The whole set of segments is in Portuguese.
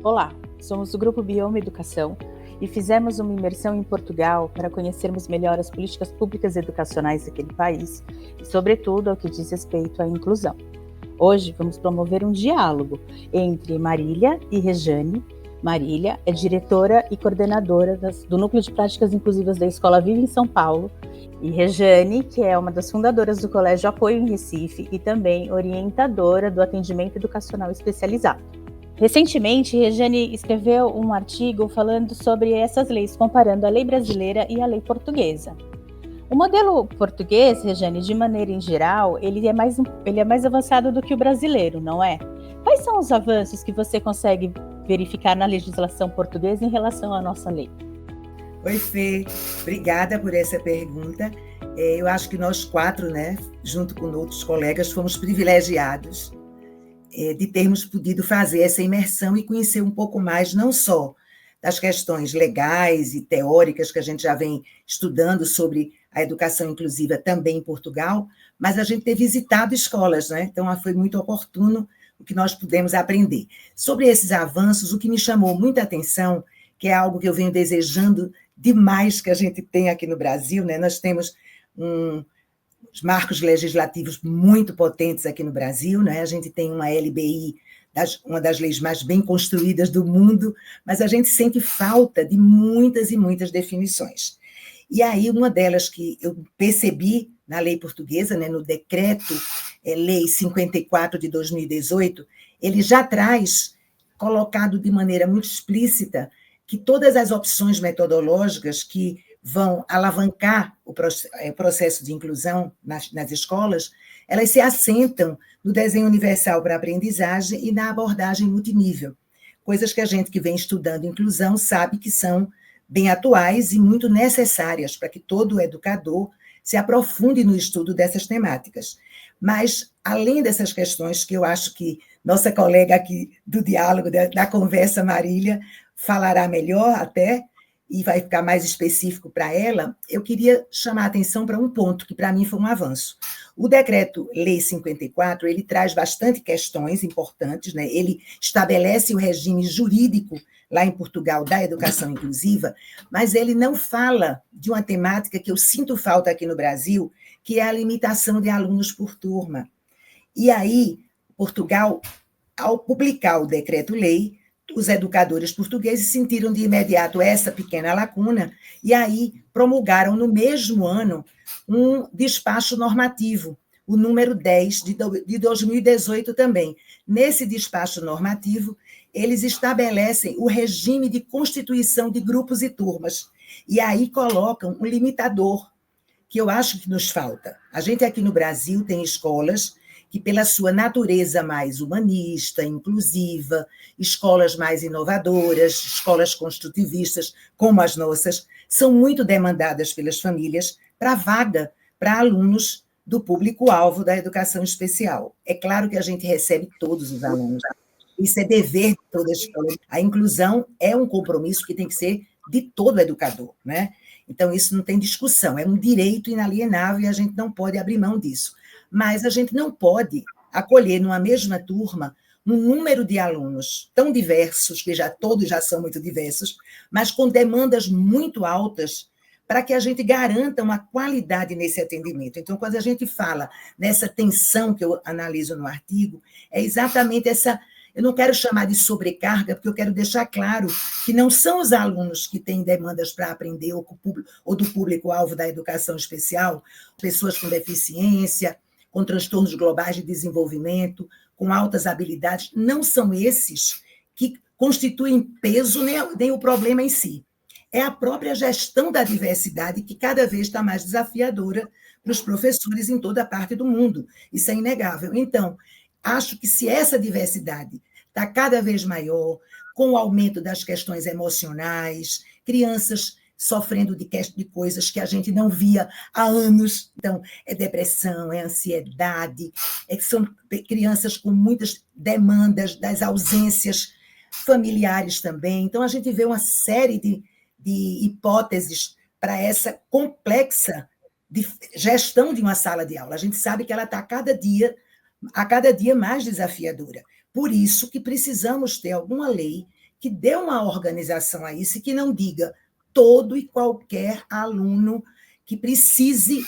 Olá, somos do Grupo Bioma Educação e fizemos uma imersão em Portugal para conhecermos melhor as políticas públicas educacionais daquele país e, sobretudo, ao que diz respeito à inclusão. Hoje vamos promover um diálogo entre Marília e Rejane. Marília é diretora e coordenadora do Núcleo de Práticas Inclusivas da Escola Viva em São Paulo, e Rejane, que é uma das fundadoras do Colégio Apoio em Recife e também orientadora do atendimento educacional especializado. Recentemente, Rejane escreveu um artigo falando sobre essas leis, comparando a lei brasileira e a lei portuguesa. O modelo português, Rejane, de maneira em geral, ele é mais avançado do que o brasileiro, não é? Quais são os avanços que você consegue verificar na legislação portuguesa em relação à nossa lei? Oi, Fê. Obrigada por essa pergunta. Eu acho que nós quatro, junto com outros colegas, fomos privilegiados de termos podido fazer essa imersão e conhecer um pouco mais, não só das questões legais e teóricas que a gente já vem estudando sobre a educação inclusiva também em Portugal, mas a gente ter visitado escolas, Então foi muito oportuno o que nós pudemos aprender. Sobre esses avanços, o que me chamou muita atenção, que é algo que eu venho desejando demais que a gente tenha aqui no Brasil, Nós temos os marcos legislativos muito potentes aqui no Brasil, A gente tem uma LBI, uma das leis mais bem construídas do mundo, mas a gente sente falta de muitas e muitas definições. E aí, uma delas que eu percebi na lei portuguesa, no Decreto-Lei 54 de 2018, ele já traz, colocado de maneira muito explícita, que todas as opções metodológicas que vão alavancar o processo de inclusão nas escolas, elas se assentam no desenho universal para a aprendizagem e na abordagem multinível, coisas que a gente que vem estudando inclusão sabe que são bem atuais e muito necessárias para que todo educador se aprofunde no estudo dessas temáticas. Mas, além dessas questões, que eu acho que nossa colega aqui do diálogo, da conversa, Marília, falará melhor até, e vai ficar mais específico para ela, eu queria chamar a atenção para um ponto que, para mim, foi um avanço. O Decreto-Lei 54, ele traz bastante questões importantes, Ele estabelece o regime jurídico, lá em Portugal, da educação inclusiva, mas ele não fala de uma temática que eu sinto falta aqui no Brasil, que é a limitação de alunos por turma. E aí, Portugal, ao publicar o Decreto-Lei, os educadores portugueses sentiram de imediato essa pequena lacuna e aí promulgaram no mesmo ano um despacho normativo, o número 10 de 2018 também. Nesse despacho normativo, eles estabelecem o regime de constituição de grupos e turmas e aí colocam um limitador, que eu acho que nos falta. A gente aqui no Brasil tem escolas que, pela sua natureza mais humanista, inclusiva, escolas mais inovadoras, escolas construtivistas, como as nossas, são muito demandadas pelas famílias para vaga para alunos do público-alvo da educação especial. É claro que a gente recebe todos os alunos. Isso é dever de toda a escola. A inclusão é um compromisso que tem que ser de todo educador, Então, isso não tem discussão, é um direito inalienável e a gente não pode abrir mão disso. Mas a gente não pode acolher numa mesma turma um número de alunos tão diversos, que todos já são muito diversos, mas com demandas muito altas, para que a gente garanta uma qualidade nesse atendimento. Então, quando a gente fala nessa tensão que eu analiso no artigo, é exatamente essa. Eu não quero chamar de sobrecarga, porque eu quero deixar claro que não são os alunos que têm demandas para aprender ou do público-alvo da educação especial, pessoas com deficiência, com transtornos globais de desenvolvimento, com altas habilidades, não são esses que constituem peso nem o problema em si. É a própria gestão da diversidade que cada vez está mais desafiadora para os professores em toda parte do mundo. Isso é inegável. Então, acho que se essa diversidade está cada vez maior, com o aumento das questões emocionais, crianças sofrendo de coisas que a gente não via há anos. Então, é depressão, é ansiedade, são crianças com muitas demandas das ausências familiares também. Então, a gente vê uma série de hipóteses para essa complexa gestão de uma sala de aula. A gente sabe que ela está a cada dia mais desafiadora. Por isso que precisamos ter alguma lei que dê uma organização a isso e que não diga todo e qualquer aluno que precise,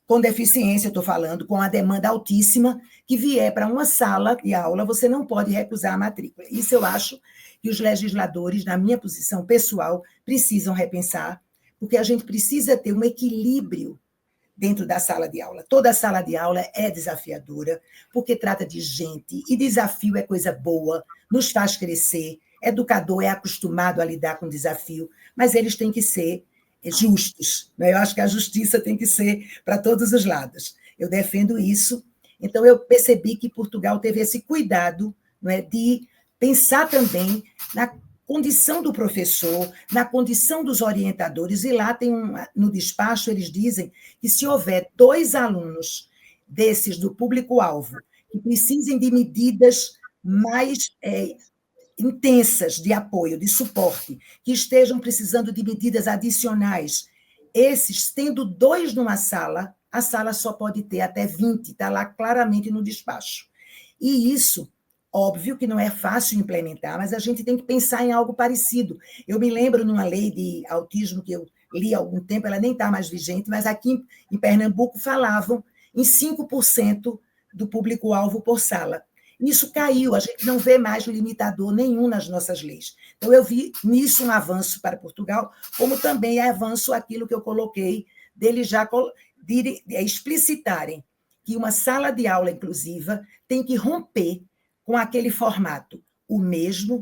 com deficiência, eu estou falando, com a demanda altíssima, que vier para uma sala de aula, você não pode recusar a matrícula. Isso eu acho que os legisladores, na minha posição pessoal, precisam repensar, porque a gente precisa ter um equilíbrio dentro da sala de aula. Toda sala de aula é desafiadora, porque trata de gente, e desafio é coisa boa, nos faz crescer. Educador é acostumado a lidar com desafio, mas eles têm que ser justos, né? Eu acho que a justiça tem que ser para todos os lados. Eu defendo isso. Então, eu percebi que Portugal teve esse cuidado, né, de pensar também na condição do professor, na condição dos orientadores, e lá tem no despacho eles dizem que se houver 2 alunos desses do público-alvo que precisem de medidas mais intensas de apoio, de suporte, que estejam precisando de medidas adicionais, esses, tendo 2 numa sala, a sala só pode ter até 20, está lá claramente no despacho. E isso, óbvio que não é fácil implementar, mas a gente tem que pensar em algo parecido. Eu me lembro numa lei de autismo que eu li há algum tempo, ela nem está mais vigente, mas aqui em Pernambuco falavam em 5% do público-alvo por sala. Isso caiu, a gente não vê mais limitador nenhum nas nossas leis. Então, eu vi nisso um avanço para Portugal, como também é avanço aquilo que eu coloquei, deles já explicitarem que uma sala de aula inclusiva tem que romper com aquele formato, o mesmo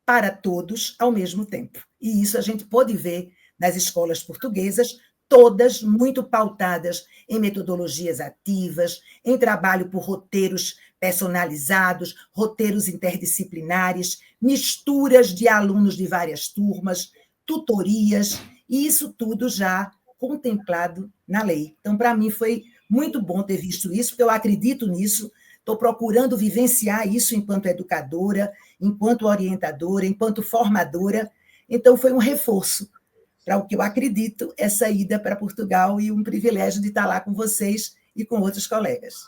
para todos ao mesmo tempo. E isso a gente pôde ver nas escolas portuguesas, todas muito pautadas em metodologias ativas, em trabalho por roteiros personalizados, roteiros interdisciplinares, misturas de alunos de várias turmas, tutorias, e isso tudo já contemplado na lei. Então, para mim, foi muito bom ter visto isso, porque eu acredito nisso, estou procurando vivenciar isso enquanto educadora, enquanto orientadora, enquanto formadora. Então, foi um reforço para o que eu acredito, essa ida para Portugal e um privilégio de estar lá com vocês e com outros colegas.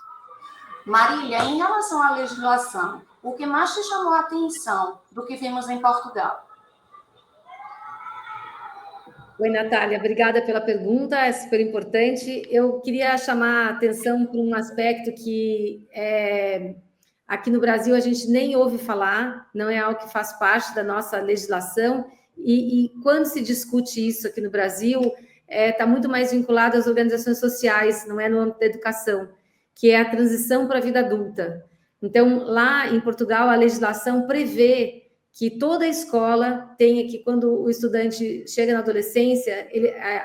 Marília, em relação à legislação, o que mais te chamou a atenção do que vimos em Portugal? Oi, Natália, obrigada pela pergunta, é super importante. Eu queria chamar a atenção para um aspecto que aqui no Brasil a gente nem ouve falar, não é algo que faz parte da nossa legislação, e quando se discute isso aqui no Brasil, está muito mais vinculado às organizações sociais, não é no âmbito da educação, que é a transição para a vida adulta. Então, lá em Portugal, a legislação prevê que toda a escola tenha que, quando o estudante chega na adolescência,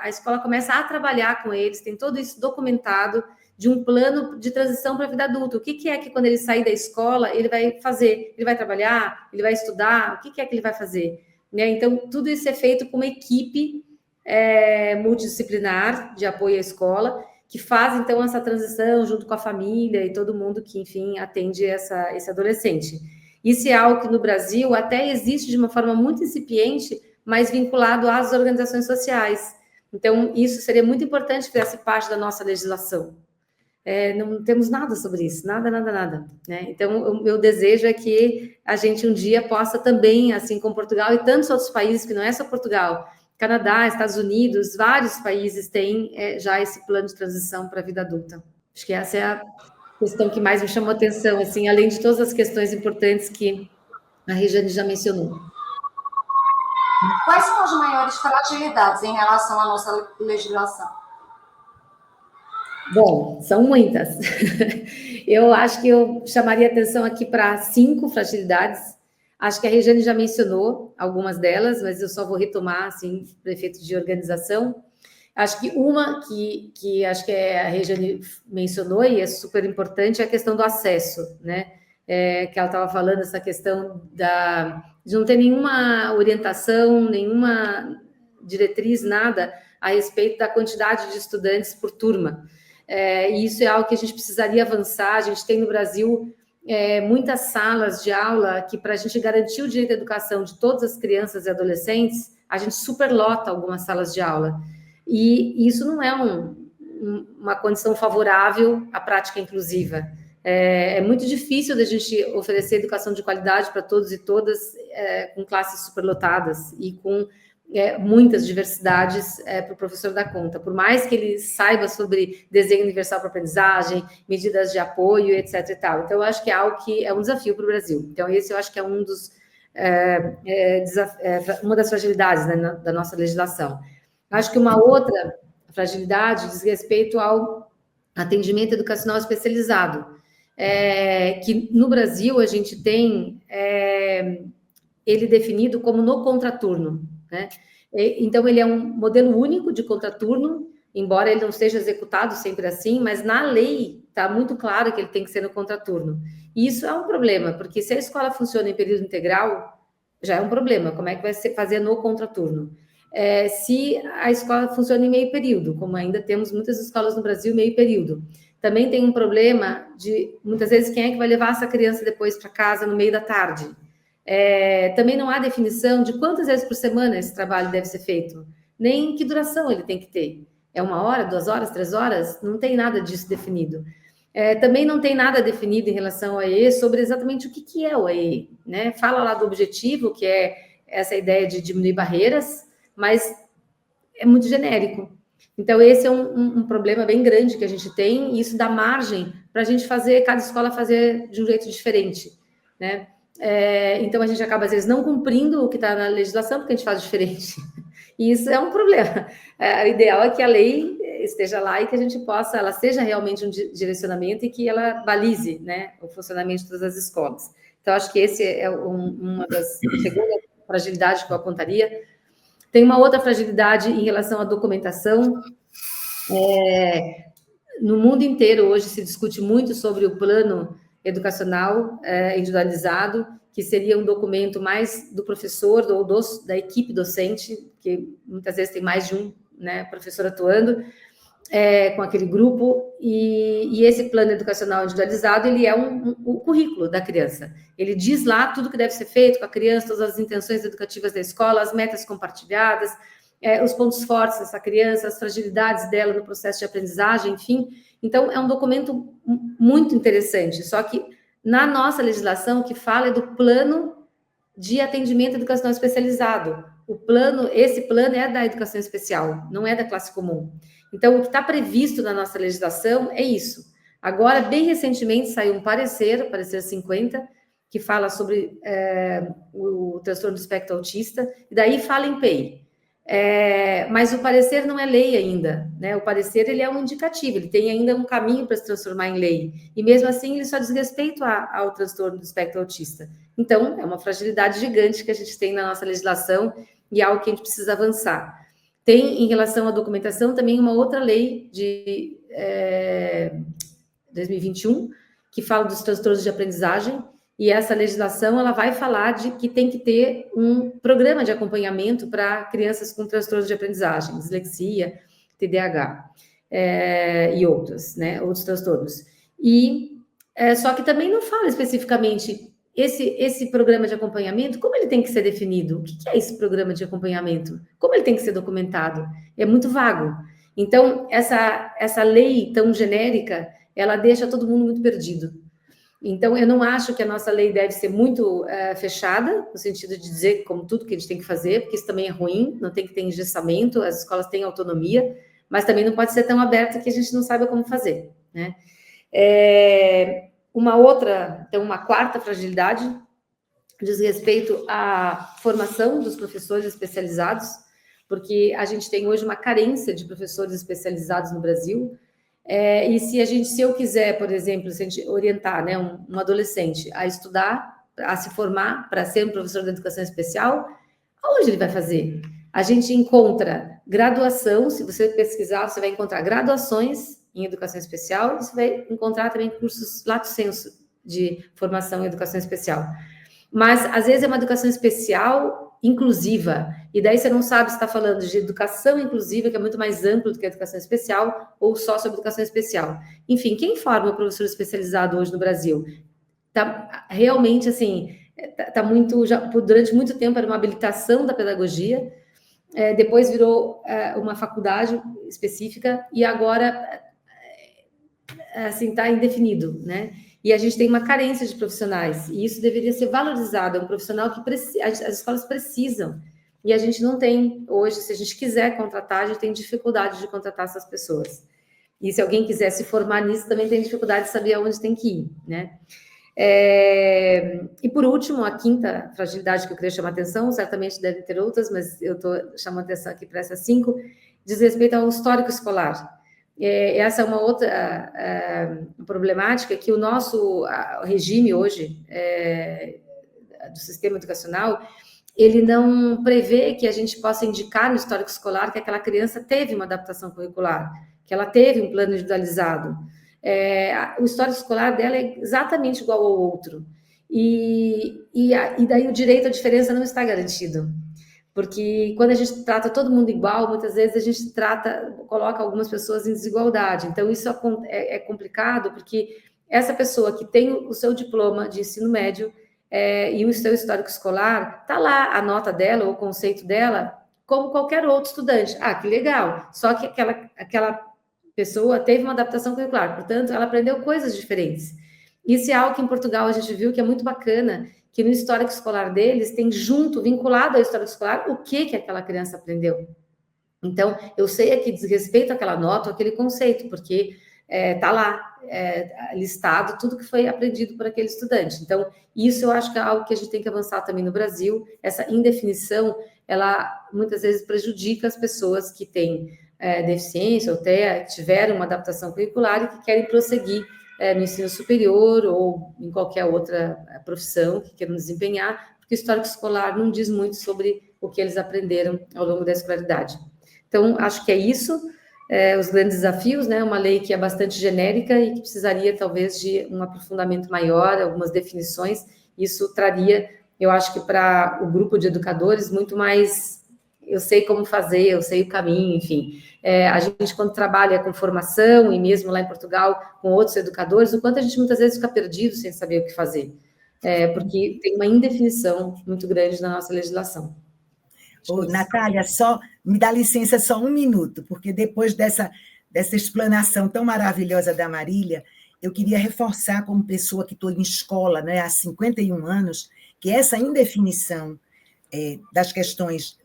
a escola começa a trabalhar com eles, tem todo isso documentado, de um plano de transição para a vida adulta. O que é que, quando ele sair da escola, ele vai fazer? Ele vai trabalhar? Ele vai estudar? O que é que ele vai fazer? Né? Então, tudo isso é feito com uma equipe multidisciplinar de apoio à escola, que faz, então, essa transição junto com a família e todo mundo que, enfim, atende esse adolescente. Isso é algo que no Brasil até existe de uma forma muito incipiente, mas vinculado às organizações sociais. Então, isso seria muito importante que fizesse parte da nossa legislação. Não temos nada sobre isso, nada. Né? Então, o meu desejo é que a gente um dia possa também, assim como Portugal e tantos outros países, que não é só Portugal, Canadá, Estados Unidos, vários países têm já esse plano de transição para a vida adulta. Acho que essa é a questão que mais me chamou a atenção, assim, além de todas as questões importantes que a Regiane já mencionou. Quais são as maiores fragilidades em relação à nossa legislação? Bom, são muitas. Eu acho que eu chamaria atenção aqui para 5 fragilidades. Acho que a Regiane já mencionou algumas delas, mas eu só vou retomar, assim, para efeito de organização. Acho que uma que acho que a Regiane mencionou e é super importante é a questão do acesso, né? Que ela estava falando, essa questão de não ter nenhuma orientação, nenhuma diretriz, nada a respeito da quantidade de estudantes por turma. E isso é algo que a gente precisaria avançar. A gente tem no Brasil muitas salas de aula que, para a gente garantir o direito à educação de todas as crianças e adolescentes, a gente superlota algumas salas de aula. E isso não é uma condição favorável à prática inclusiva. É muito difícil da gente oferecer educação de qualidade para todos e todas, com classes superlotadas e com muitas diversidades para o professor dar conta. Por mais que ele saiba sobre desenho universal para aprendizagem, medidas de apoio, etc. e tal. Então, eu acho que é algo que é um desafio para o Brasil. Então, esse eu acho que é uma das fragilidades, né, da nossa legislação. Acho que uma outra fragilidade diz respeito ao atendimento educacional especializado, que no Brasil a gente tem ele definido como no contraturno, né? Então, ele é um modelo único de contraturno, embora ele não seja executado sempre assim, mas na lei está muito claro que ele tem que ser no contraturno. E isso é um problema, porque se a escola funciona em período integral, já é um problema. Como é que vai fazer no contraturno? Se a escola funciona em meio período, como ainda temos muitas escolas no Brasil, meio período. Também tem um problema de, muitas vezes, quem é que vai levar essa criança depois para casa no meio da tarde? Também não há definição de quantas vezes por semana esse trabalho deve ser feito, nem que duração ele tem que ter. É 1 hora, 2 horas, 3 horas? Não tem nada disso definido. Também não tem nada definido em relação ao EE sobre exatamente o que é o EE, né? Fala lá do objetivo, que é essa ideia de diminuir barreiras, mas é muito genérico. Então, esse é um problema bem grande que a gente tem, e isso dá margem para a gente fazer, cada escola fazer de um jeito diferente, né? Então, a gente acaba, às vezes, não cumprindo o que está na legislação, porque a gente faz diferente. E isso é um problema. O ideal é que a lei esteja lá e que a gente possa, ela seja realmente um direcionamento e que ela balize, né, o funcionamento de todas as escolas. Então, acho que esse é uma das segunda fragilidades que eu apontaria. Tem uma outra fragilidade em relação à documentação. No mundo inteiro, hoje, se discute muito sobre o plano educacional individualizado, que seria um documento mais do professor ou da equipe docente, que muitas vezes tem mais de um, né, professor atuando, com aquele grupo, e esse plano educacional individualizado, ele é o currículo da criança. Ele diz lá tudo que deve ser feito com a criança, todas as intenções educativas da escola, as metas compartilhadas, os pontos fortes dessa criança, as fragilidades dela no processo de aprendizagem, enfim. Então, é um documento muito interessante, só que na nossa legislação, o que fala é do plano de atendimento educacional especializado. Esse plano é da educação especial, não é da classe comum. Então, o que está previsto na nossa legislação é isso. Agora, bem recentemente, saiu um parecer 50, que fala sobre o transtorno do espectro autista, e daí fala em PEI. Mas o parecer não é lei ainda, né? O parecer, ele é um indicativo, ele tem ainda um caminho para se transformar em lei, e mesmo assim ele só diz respeito ao transtorno do espectro autista. Então, é uma fragilidade gigante que a gente tem na nossa legislação e é algo que a gente precisa avançar. Tem, em relação à documentação, também uma outra lei de 2021, que fala dos transtornos de aprendizagem, e essa legislação, ela vai falar de que tem que ter um programa de acompanhamento para crianças com transtornos de aprendizagem, dislexia, TDAH, e outros, né, outros transtornos. Só que também não fala especificamente esse programa de acompanhamento, como ele tem que ser definido? O que é esse programa de acompanhamento? Como ele tem que ser documentado? É muito vago. Então, essa lei tão genérica, ela deixa todo mundo muito perdido. Então, eu não acho que a nossa lei deve ser muito fechada, no sentido de dizer como tudo que a gente tem que fazer, porque isso também é ruim, não tem que ter engessamento, as escolas têm autonomia, mas também não pode ser tão aberta que a gente não saiba como fazer, né? Uma quarta fragilidade diz respeito à formação dos professores especializados, porque a gente tem hoje uma carência de professores especializados no Brasil. E se eu quiser, por exemplo, se a gente orientar, né, um adolescente a estudar, a se formar para ser um professor de educação especial, aonde ele vai fazer? A gente encontra graduação, se você pesquisar, você vai encontrar graduações em educação especial, e você vai encontrar também cursos lato sensu de formação em educação especial. Mas, às vezes, é uma educação especial inclusiva, e daí você não sabe se está falando de educação inclusiva, que é muito mais amplo do que a educação especial, ou só sobre educação especial. Enfim, quem forma o professor especializado hoje no Brasil? Tá realmente, assim, durante muito tempo era uma habilitação da pedagogia, depois virou uma faculdade específica, e agora, assim, está indefinido, né? E a gente tem uma carência de profissionais, e isso deveria ser valorizado, é um profissional que as escolas precisam, e a gente não tem hoje. Se a gente quiser contratar, a gente tem dificuldade de contratar essas pessoas. E se alguém quiser se formar nisso, também tem dificuldade de saber aonde tem que ir, né? E por último, a quinta fragilidade que eu queria chamar a atenção, certamente devem ter outras, mas eu estou chamando a atenção aqui para essas 5, diz respeito ao histórico escolar. Essa é uma outra problemática, que o nosso regime hoje do sistema educacional, ele não prevê que a gente possa indicar no histórico escolar que aquela criança teve uma adaptação curricular, que ela teve um plano individualizado. O histórico escolar dela é exatamente igual ao outro. E daí o direito à diferença não está garantido. Porque quando a gente trata todo mundo igual, muitas vezes a gente coloca algumas pessoas em desigualdade. Então, isso é complicado, porque essa pessoa que tem o seu diploma de ensino médio e o seu histórico escolar, está lá a nota dela, o conceito dela, como qualquer outro estudante. Ah, que legal! Só que aquela pessoa teve uma adaptação curricular, portanto, ela aprendeu coisas diferentes. Isso é algo que em Portugal a gente viu que é muito bacana, que no histórico escolar deles tem vinculado ao histórico escolar, o que aquela criança aprendeu. Então, eu sei aqui diz respeito àquela nota, àquele conceito, porque está lá listado tudo que foi aprendido por aquele estudante. Então, isso eu acho que é algo que a gente tem que avançar também no Brasil. Essa indefinição, ela muitas vezes prejudica as pessoas que têm deficiência ou até tiveram uma adaptação curricular e que querem prosseguir no ensino superior ou em qualquer outra profissão que queiram desempenhar, porque o histórico escolar não diz muito sobre o que eles aprenderam ao longo da escolaridade. Então, acho que é isso, os grandes desafios, né? Uma lei que é bastante genérica e que precisaria, talvez, de um aprofundamento maior, algumas definições. Isso traria, eu acho que para o grupo de educadores, muito mais... Eu sei como fazer, eu sei o caminho, enfim. A gente, quando trabalha com formação, e mesmo lá em Portugal, com outros educadores, o quanto a gente muitas vezes fica perdido sem saber o que fazer. Porque tem uma indefinição muito grande na nossa legislação. Natália, só me dá licença só 1 minuto, porque depois dessa explanação tão maravilhosa da Marília, eu queria reforçar, como pessoa que estou em escola, né, há 51 anos, que essa indefinição das questões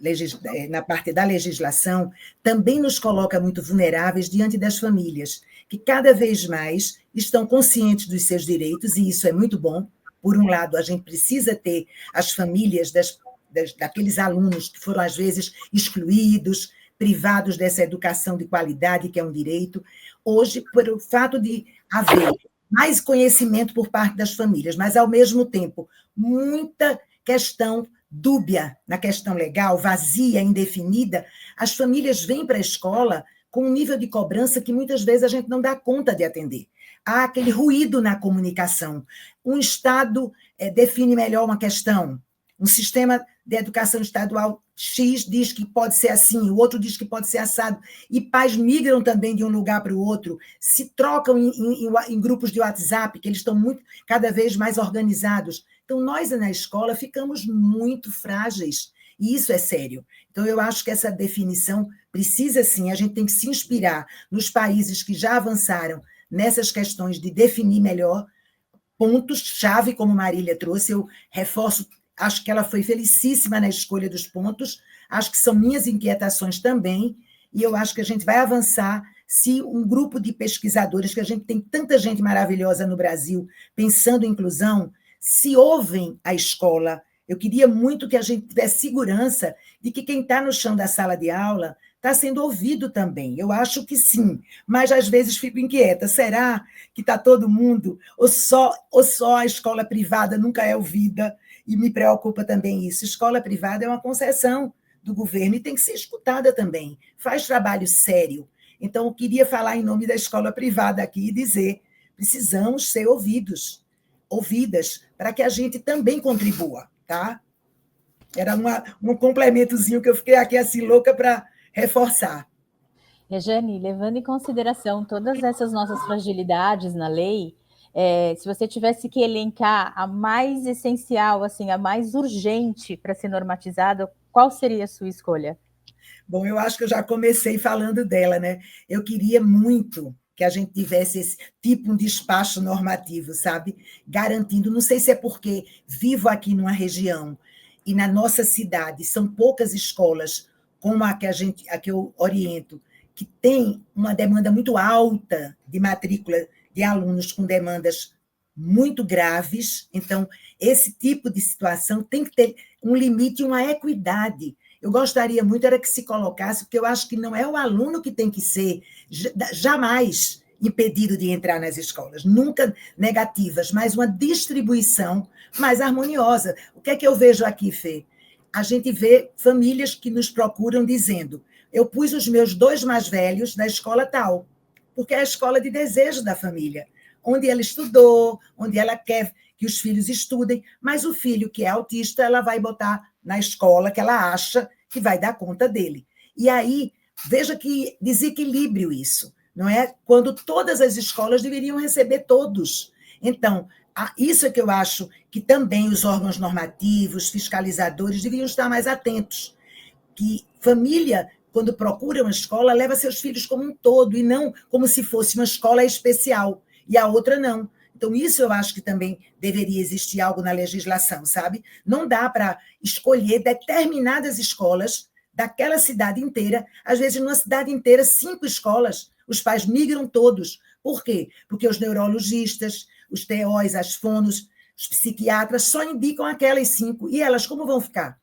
na parte da legislação também nos coloca muito vulneráveis diante das famílias, que cada vez mais estão conscientes dos seus direitos, e isso é muito bom. Por um lado, a gente precisa ter as famílias daqueles alunos que foram, às vezes, excluídos, privados dessa educação de qualidade, que é um direito. Hoje, por o fato de haver mais conhecimento por parte das famílias, mas, ao mesmo tempo, muita questão dúbia na questão legal, vazia, indefinida, as famílias vêm para a escola com um nível de cobrança que muitas vezes a gente não dá conta de atender. Há aquele ruído na comunicação. Um Estado define melhor uma questão, um sistema de educação estadual X diz que pode ser assim, o outro diz que pode ser assado, e pais migram também de um lugar para o outro, se trocam em grupos de WhatsApp, que eles estão cada vez mais organizados. Então, nós na escola ficamos muito frágeis, e isso é sério. Então, eu acho que essa definição precisa, sim, a gente tem que se inspirar nos países que já avançaram nessas questões de definir melhor pontos-chave, como Marília trouxe. Eu reforço, acho que ela foi felicíssima na escolha dos pontos, acho que são minhas inquietações também, e eu acho que a gente vai avançar se um grupo de pesquisadores, que a gente tem tanta gente maravilhosa no Brasil, pensando em inclusão, se ouvem a escola. Eu queria muito que a gente tivesse segurança de que quem está no chão da sala de aula está sendo ouvido também. Eu acho que sim, mas às vezes fico inquieta. Será que está todo mundo? Ou só a escola privada nunca é ouvida? E me preocupa também isso. Escola privada é uma concessão do governo e tem que ser escutada também. Faz trabalho sério. Então, eu queria falar em nome da escola privada aqui e dizer: precisamos ser ouvidas, para que a gente também contribua, tá? Era um complementozinho que eu fiquei aqui assim louca para reforçar. Rejane, levando em consideração todas essas nossas fragilidades na lei, se você tivesse que elencar a mais essencial, assim, a mais urgente para ser normatizada, qual seria a sua escolha? Bom, eu acho que eu já comecei falando dela, né? Eu queria muito que a gente tivesse esse tipo de despacho normativo, sabe? Garantindo, não sei se é porque vivo aqui numa região e na nossa cidade são poucas escolas, como a que eu oriento, que tem uma demanda muito alta de matrícula de alunos com demandas muito graves. Então, esse tipo de situação tem que ter um limite e uma equidade. Eu gostaria muito era que se colocasse, porque eu acho que não é o aluno que tem que ser jamais impedido de entrar nas escolas, nunca negativas, mas uma distribuição mais harmoniosa. O que é que eu vejo aqui, Fê? A gente vê famílias que nos procuram dizendo: eu pus os meus 2 mais velhos na escola tal, porque é a escola de desejo da família, onde ela estudou, onde ela quer que os filhos estudem, mas o filho que é autista, ela vai botar na escola que ela acha que vai dar conta dele. E aí, veja que desequilíbrio isso, não é? Quando todas as escolas deveriam receber todos. Então, isso é que eu acho que também os órgãos normativos, fiscalizadores, deveriam estar mais atentos, que família, quando procura uma escola, leva seus filhos como um todo, e não como se fosse uma escola especial, e a outra não. Então, isso eu acho que também deveria existir algo na legislação, sabe? Não dá para escolher determinadas escolas daquela cidade inteira, às vezes numa cidade inteira, 5 escolas, os pais migram todos. Por quê? Porque os neurologistas, os TOs, as fonos, os psiquiatras só indicam aquelas 5, e elas como vão ficar?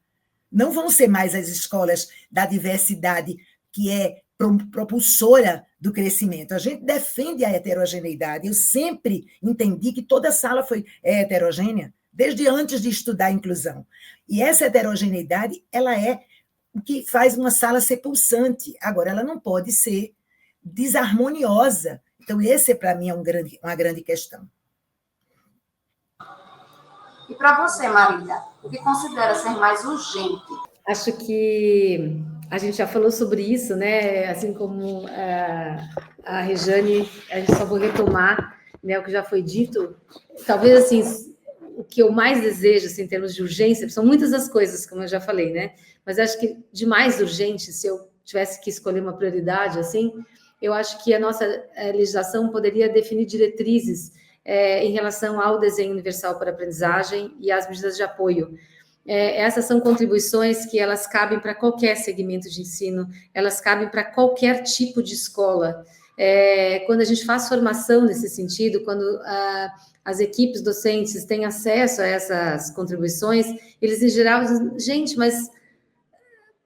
Não vão ser mais as escolas da diversidade, que é propulsora do crescimento. A gente defende a heterogeneidade. Eu sempre entendi que toda sala é heterogênea, desde antes de estudar a inclusão. E essa heterogeneidade, ela é o que faz uma sala ser pulsante. Agora, ela não pode ser desarmoniosa. Então, esse, para mim, é uma grande questão. E para você, Marília, o que considera ser mais urgente? Acho que a gente já falou sobre isso, né? Assim como a Rejane, a gente só vou retomar, né, o que já foi dito. Talvez, assim, o que eu mais desejo, assim, em termos de urgência, são muitas as coisas, como eu já falei, né? Mas acho que de mais urgente, se eu tivesse que escolher uma prioridade, assim, eu acho que a nossa legislação poderia definir diretrizes em relação ao desenho universal para aprendizagem e às medidas de apoio. Essas são contribuições que elas cabem para qualquer segmento de ensino, elas cabem para qualquer tipo de escola. Quando a gente faz formação nesse sentido, quando as equipes docentes têm acesso a essas contribuições, eles, em geral, dizem: gente, mas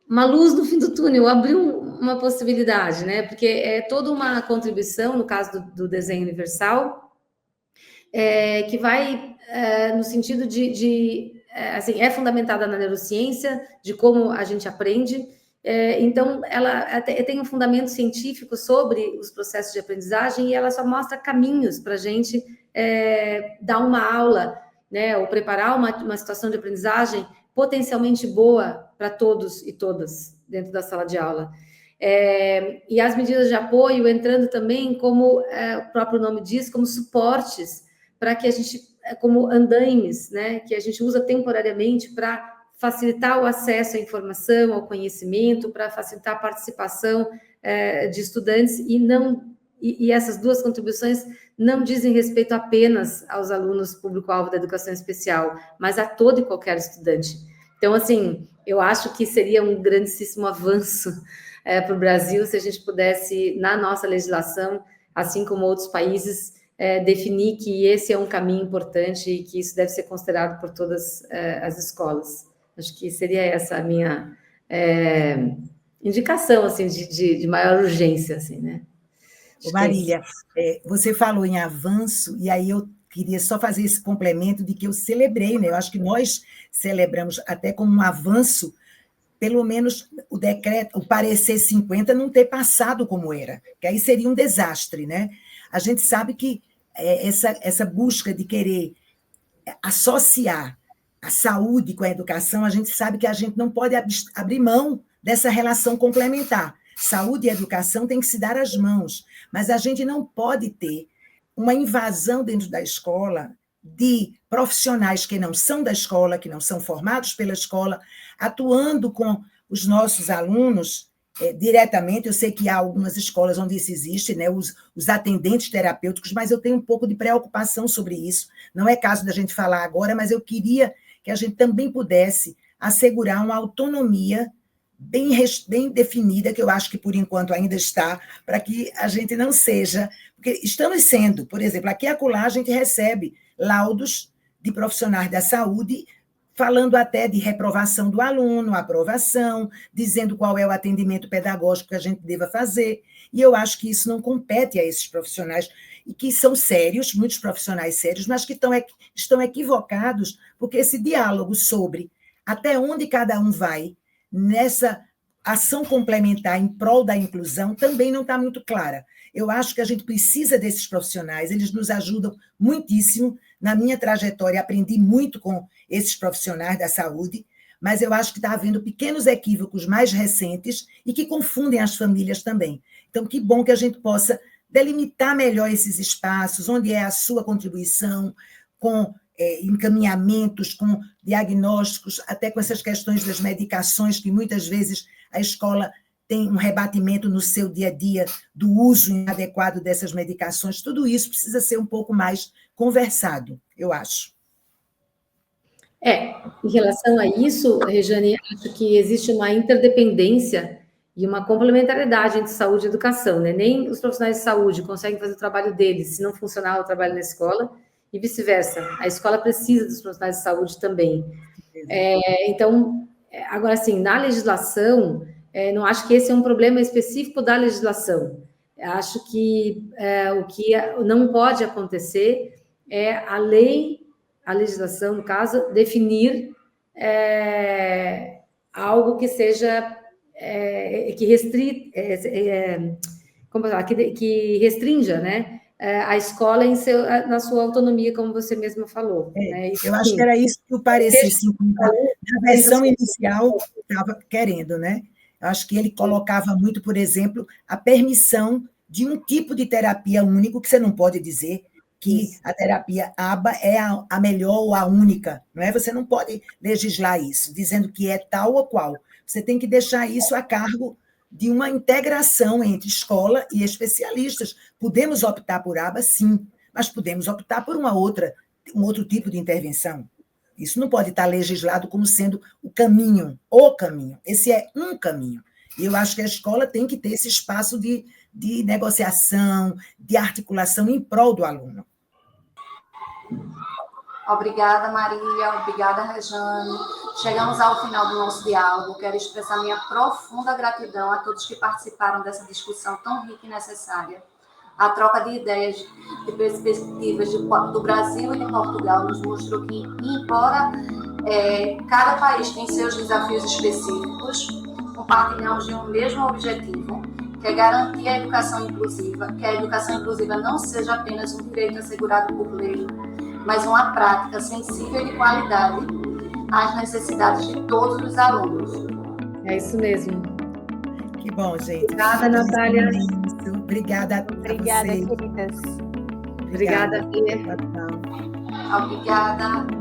uma luz no fim do túnel, abriu uma possibilidade, né? Porque é toda uma contribuição, no caso do desenho universal, que vai no sentido assim, é fundamentada na neurociência, de como a gente aprende. Então, ela tem um fundamento científico sobre os processos de aprendizagem, e ela só mostra caminhos para a gente dar uma aula, né, ou preparar uma situação de aprendizagem potencialmente boa para todos e todas dentro da sala de aula. E as medidas de apoio entrando também, como o próprio nome diz, como suportes, para que a gente, como andaimes, né, que a gente usa temporariamente para facilitar o acesso à informação, ao conhecimento, para facilitar a participação de estudantes, e essas 2 contribuições não dizem respeito apenas aos alunos público-alvo da educação especial, mas a todo e qualquer estudante. Então, assim, eu acho que seria um grandíssimo avanço para o Brasil se a gente pudesse, na nossa legislação, assim como outros países, definir que esse é um caminho importante e que isso deve ser considerado por todas as escolas. Acho que seria essa a minha indicação, assim, de maior urgência, assim, né? Marília, você falou em avanço, e aí eu queria só fazer esse complemento de que eu celebrei, né? Eu acho que nós celebramos até como um avanço, pelo menos o decreto, o parecer 50 não ter passado como era, que aí seria um desastre, né? A gente sabe que essa busca de querer associar a saúde com a educação, a gente sabe que a gente não pode abrir mão dessa relação complementar. Saúde e educação têm que se dar as mãos, mas a gente não pode ter uma invasão dentro da escola de profissionais que não são da escola, que não são formados pela escola, atuando com os nossos alunos diretamente. Eu sei que há algumas escolas onde isso existe, né, os atendentes terapêuticos, mas eu tenho um pouco de preocupação sobre isso. Não é caso da gente falar agora, mas eu queria que a gente também pudesse assegurar uma autonomia bem definida, que eu acho que por enquanto ainda está, para que a gente não seja... Porque estamos sendo, por exemplo, aqui e acolá a gente recebe laudos de profissionais da saúde falando até de reprovação do aluno, aprovação, dizendo qual é o atendimento pedagógico que a gente deva fazer. E eu acho que isso não compete a esses profissionais, e que são sérios, muitos profissionais sérios, mas que estão equivocados, porque esse diálogo sobre até onde cada um vai nessa ação complementar em prol da inclusão também não está muito clara. Eu acho que a gente precisa desses profissionais, eles nos ajudam muitíssimo. Na minha trajetória, aprendi muito com esses profissionais da saúde, mas eu acho que está havendo pequenos equívocos mais recentes e que confundem as famílias também. Então, que bom que a gente possa delimitar melhor esses espaços, onde é a sua contribuição, com encaminhamentos, com diagnósticos, até com essas questões das medicações, que muitas vezes a escola tem um rebatimento no seu dia a dia do uso inadequado dessas medicações. Tudo isso precisa ser um pouco mais conversado, eu acho. Em relação a isso, Rejane, acho que existe uma interdependência e uma complementariedade entre saúde e educação, né? Nem os profissionais de saúde conseguem fazer o trabalho deles se não funcionar o trabalho na escola, e vice-versa. A escola precisa dos profissionais de saúde também. Então, agora, assim, na legislação, não acho que esse é um problema específico da legislação. Acho que o que não pode acontecer é a legislação, no caso, definir algo que seja que restrinja, né, a escola na sua autonomia, como você mesma falou. Né? Eu acho que era isso que o parecer 50, na versão inicial, estava querendo, né? Eu acho que ele colocava muito, por exemplo, a permissão de um tipo de terapia único, que você não pode dizer que a terapia ABA é a melhor ou a única, não é? Você não pode legislar isso, dizendo que é tal ou qual. Você tem que deixar isso a cargo de uma integração entre escola e especialistas. Podemos optar por ABA, sim, mas podemos optar por um outro tipo de intervenção. Isso não pode estar legislado como sendo o caminho. Esse é um caminho. E eu acho que a escola tem que ter esse espaço de negociação, de articulação em prol do aluno. Obrigada, Marília. Obrigada, Rejane. Chegamos ao final do nosso diálogo. Quero expressar minha profunda gratidão a todos que participaram dessa discussão tão rica e necessária. A troca de ideias, de perspectivas do Brasil e de Portugal nos mostrou que, embora cada país tem seus desafios específicos, compartilhamos de um mesmo objetivo, que é garantir a educação inclusiva, que a educação inclusiva não seja apenas um direito assegurado por lei, mas uma prática sensível e de qualidade às necessidades de todos os alunos. É isso mesmo. Que bom, gente. Obrigada, Natália. Obrigada, queridas. Obrigada, Fê. Obrigada.